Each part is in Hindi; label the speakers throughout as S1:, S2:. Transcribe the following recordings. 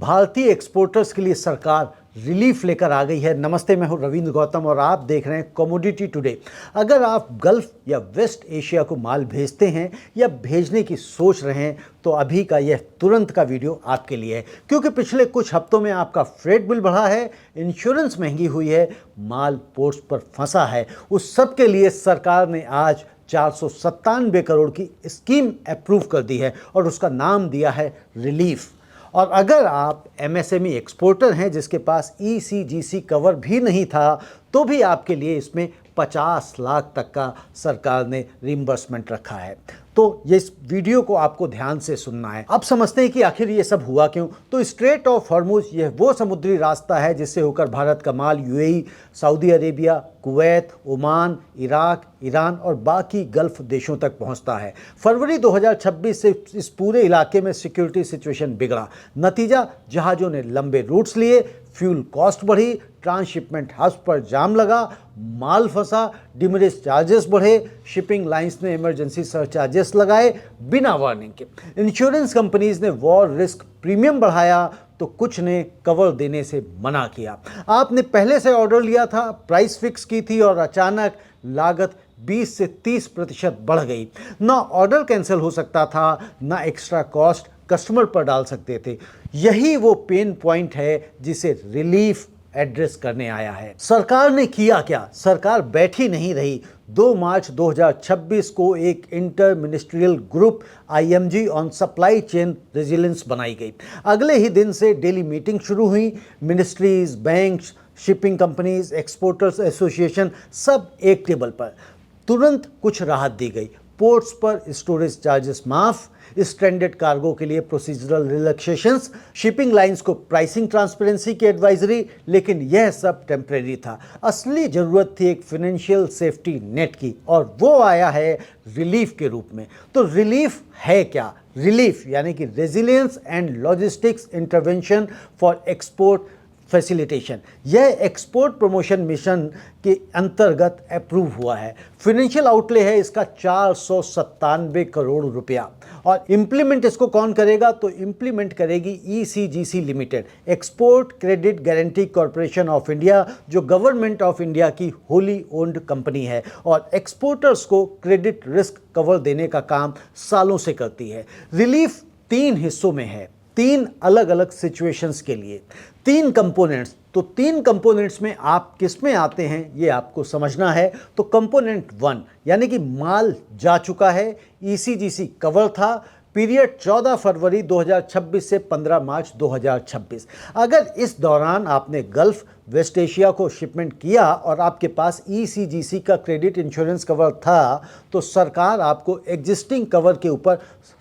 S1: भारतीय एक्सपोर्टर्स के लिए सरकार रिलीफ लेकर आ गई है। नमस्ते, मैं हूं रविंद्र गौतम और आप देख रहे हैं कमोडिटी टुडे। अगर आप गल्फ या वेस्ट एशिया को माल भेजते हैं या भेजने की सोच रहे हैं तो अभी का यह तुरंत का वीडियो आपके लिए है, क्योंकि पिछले कुछ हफ्तों में आपका फ्रेट बिल बढ़ा है, इंश्योरेंस महंगी हुई है, माल पोर्ट्स पर फंसा है। उस सब के लिए सरकार ने आज 497 करोड़ की स्कीम अप्रूव कर दी है और उसका नाम दिया है रिलीफ। और अगर आप एमएसएमई एक्सपोर्टर हैं जिसके पास ईसीजीसी कवर भी नहीं था तो भी आपके लिए इसमें 50 लाख तक का सरकार ने रिम्बर्समेंट रखा है। तो ये इस वीडियो को आपको ध्यान से सुनना है। अब समझते हैं कि आखिर ये सब हुआ क्यों। तो स्ट्रेट ऑफ हॉर्मुज यह वो समुद्री रास्ता है जिससे होकर भारत का माल UAE, Saudi Arabia, Kuwait, Oman, Iraq, Iran और बाकी गल्फ देशों तक पहुंचता है। फरवरी 2026 से इस पूरे इलाके में सिक्योरिटी सिचुएशन बिगड़ा। नतीजा, जहाज़ों ने लंबे रूट्स लिए, फ्यूल कॉस्ट बढ़ी, ट्रांसशिपमेंट हब्स पर जाम लगा, माल फंसा, डिमरेज चार्जेस बढ़े, शिपिंग लाइंस ने इमरजेंसी सरचार्जेस लगाए बिना वार्निंग के। इंश्योरेंस कंपनीज ने वॉर रिस्क प्रीमियम बढ़ाया तो कुछ ने कवर देने से मना किया। आपने पहले से ऑर्डर लिया था, प्राइस फिक्स की थी और अचानक लागत 20 से 30% बढ़ गई। ना ऑर्डर कैंसिल हो सकता था, ना एक्स्ट्रा कॉस्ट कस्टमर पर डाल सकते थे। यही वो पेन पॉइंट है जिसे रिलीफ एड्रेस करने आया है। सरकार ने किया क्या? सरकार बैठी नहीं रही। 2 मार्च 2026 को एक inter ministerial group IMG on supply chain resilience बनाई गई। अगले ही दिन से डेली मीटिंग शुरू हुई। Ministries, banks, shipping companies, exporters association सब एक टेबल पर। तुरंत कुछ राहत दी गई। पोर्ट्स पर स्टोरेज चार्जेस माफ, स्ट्रैंडेड कार्गो के लिए प्रोसीजरल रिलैक्सेशंस, शिपिंग लाइंस को प्राइसिंग ट्रांसपेरेंसी की एडवाइजरी। लेकिन यह सब टेम्परेरी था। असली जरूरत थी एक फाइनेंशियल सेफ्टी नेट की और वो आया है रिलीफ के रूप में। तो रिलीफ है क्या? रिलीफ यानी कि resilience and logistics intervention for export facilitation. यह एक्सपोर्ट प्रमोशन मिशन के अंतर्गत अप्रूव हुआ है। फाइनेंशियल आउटले है इसका 497 करोड़ रुपया। और इम्प्लीमेंट इसको कौन करेगा? तो इम्प्लीमेंट करेगी ECGC limited, export credit guarantee corporation of India, जो गवर्नमेंट ऑफ इंडिया की होली ओन्ड कंपनी है और एक्सपोर्टर्स को क्रेडिट रिस्क कवर देने का काम सालों से करती है। रिलीफ 3 हिस्सों में है, 3 अलग अलग सिचुएशंस के लिए, 3 कंपोनेंट्स। तो 3 कंपोनेंट्स में आप किस में आते हैं ये आपको समझना है। तो कंपोनेंट 1 यानी कि माल जा चुका है, ईसीजीसी कवर था, पीरियड 14 फरवरी 2026 से 15 मार्च 2026। अगर इस दौरान आपने गल्फ, वेस्ट एशिया को शिपमेंट किया और आपके पास ईसीजीसी का क्रेडिट इंश्योरेंस कवर था तो सरकार आपको एग्जिस्टिंग कवर के ऊपर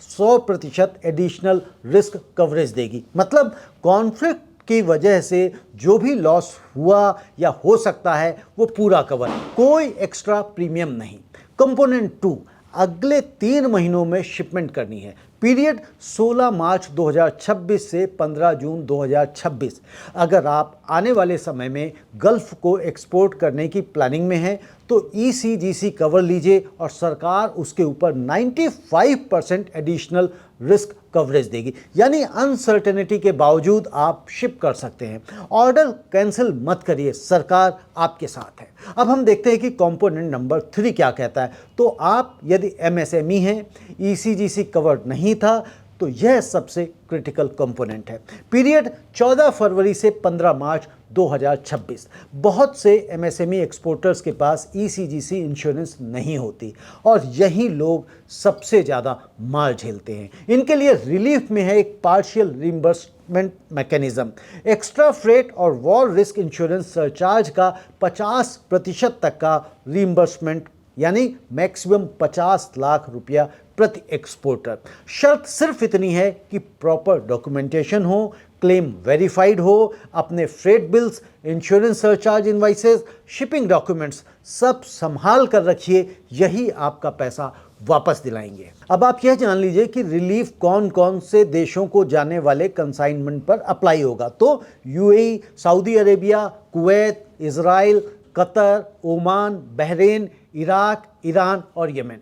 S1: 100% एडिशनल रिस्क कवरेज देगी। मतलब कॉन्फ्लिक्ट की वजह से जो भी लॉस हुआ या हो सकता है वो पूरा कवर, कोई एक्स्ट्रा प्रीमियम नहीं। कंपोनेंट 2, अगले 3 महीनों में शिपमेंट करनी है। पीरियड 16 मार्च 2026 से 15 जून 2026। अगर आप आने वाले समय में गल्फ को एक्सपोर्ट करने की प्लानिंग में हैं तो ईसीजीसी कवर लीजिए और सरकार उसके ऊपर 95% एडिशनल रिस्क कवरेज देगी। यानी अनसर्टेनिटी के बावजूद आप शिप कर सकते हैं। ऑर्डर कैंसिल मत करिए, सरकार आपके साथ है। अब हम देखते हैं कि कंपोनेंट नंबर 3 क्या कहता है। तो आप यदि एमएसएमई हैं, ईसीजीसी कवर नहीं था तो यह सबसे क्रिटिकल कंपोनेंट है। पीरियड 14 फरवरी से 15 मार्च 2026। बहुत से एमएसएमई एक्सपोर्टर्स के पास ईसीजीसी इंश्योरेंस नहीं होती और यही लोग सबसे ज़्यादा मार झेलते हैं। इनके लिए रिलीफ में है एक partial reimbursement mechanism. Extra freight और वॉर रिस्क इंश्योरेंस सरचार्ज का 50% तक का रिम्बर्समेंट, यानी मैक्सिमम 50 लाख रुपया प्रति एक्सपोर्टर। शर्त सिर्फ इतनी है कि प्रॉपर डॉक्यूमेंटेशन हो, क्लेम वेरीफाइड हो, अपने freight bills, insurance surcharge invoices, shipping documents सब संभाल कर रखिए, यही आपका पैसा वापस दिलाएंगे। अब आप यह जान लीजिए कि रिलीफ कौन कौन से देशों को जाने वाले कंसाइनमेंट पर अप्लाई होगा। तो UAE, Saudi Arabia, Kuwait, Israel, Qatar, Oman, Bahrain, Iraq, Iran और यमन।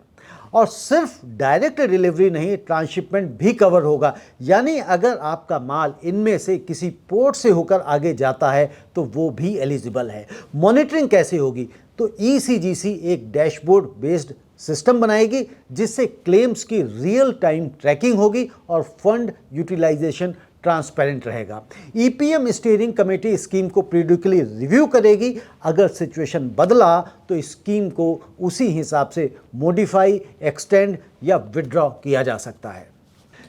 S1: और सिर्फ डायरेक्ट डिलीवरी नहीं, ट्रांसशिपमेंट भी कवर होगा। यानी अगर आपका माल इनमें से किसी पोर्ट से होकर आगे जाता है तो वो भी एलिजिबल है। मॉनिटरिंग कैसे होगी? तो ECGC एक डैशबोर्ड बेस्ड सिस्टम बनाएगी जिससे क्लेम्स की रियल टाइम ट्रैकिंग होगी और फंड यूटिलाइजेशन ट्रांसपेरेंट रहेगा। EPM स्टीयरिंग कमेटी स्कीम को पीरियडिकली रिव्यू करेगी। अगर सिचुएशन बदला तो स्कीम को उसी हिसाब से मॉडिफाई, एक्सटेंड या विड्रॉ किया जा सकता है।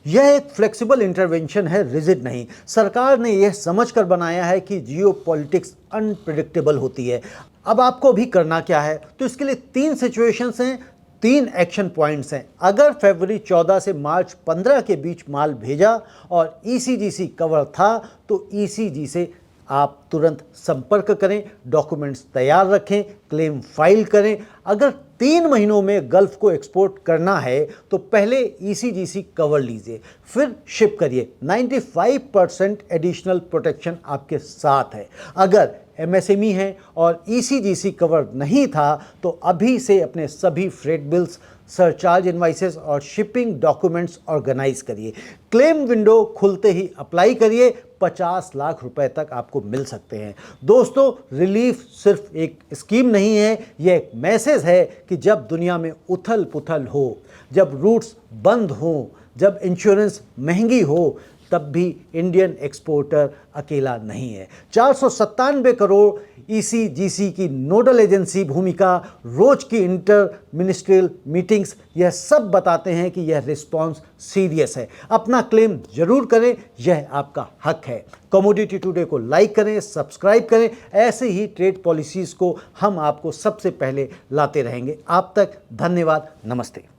S1: यह एक फ्लेक्सिबल इंटरवेंशन है, रिजिड नहीं। सरकार ने यह समझकर बनाया है कि जियोपॉलिटिक्स अनप्रेडिक्टेबल होती है। अब आपको भी करना क्या है? तो इसके लिए 3 सिचुएशंस हैं, 3 एक्शन पॉइंट्स हैं। अगर फरवरी 14 से मार्च 15 के बीच माल भेजा और ECGC कवर था तो ECG से आप तुरंत संपर्क करें, डॉक्यूमेंट्स तैयार रखें, क्लेम फाइल करें। अगर 3 महीनों में गल्फ को एक्सपोर्ट करना है तो पहले ECGC कवर लीजिए, फिर शिप करिए। 95% एडिशनल प्रोटेक्शन आपके साथ है। अगर MSME है और ECGC कवर नहीं था तो अभी से अपने सभी फ्रेट बिल्स, सरचार्ज इनवाइसेस और शिपिंग डॉक्यूमेंट्स ऑर्गेनाइज करिए। क्लेम विंडो खुलते ही अप्लाई करिए, 50 लाख रुपए तक आपको मिल सकते हैं। दोस्तों, रिलीफ सिर्फ एक स्कीम नहीं है, यह एक मैसेज है कि जब दुनिया में उथल पुथल हो, जब रूट्स बंद हों, जब इंश्योरेंस महंगी हो, तब भी इंडियन एक्सपोर्टर अकेला नहीं है। 497 करोड़ ECGC की नोडल एजेंसी भूमिका, रोज की इंटर मिनिस्ट्रियल मीटिंग्स, यह सब बताते हैं कि यह रिस्पांस सीरियस है। अपना क्लेम जरूर करें, यह आपका हक है। कमोडिटी टुडे को लाइक करें, सब्सक्राइब करें। ऐसे ही ट्रेड पॉलिसीज़ को हम आपको सबसे पहले लाते रहेंगे। आप तक धन्यवाद। नमस्ते।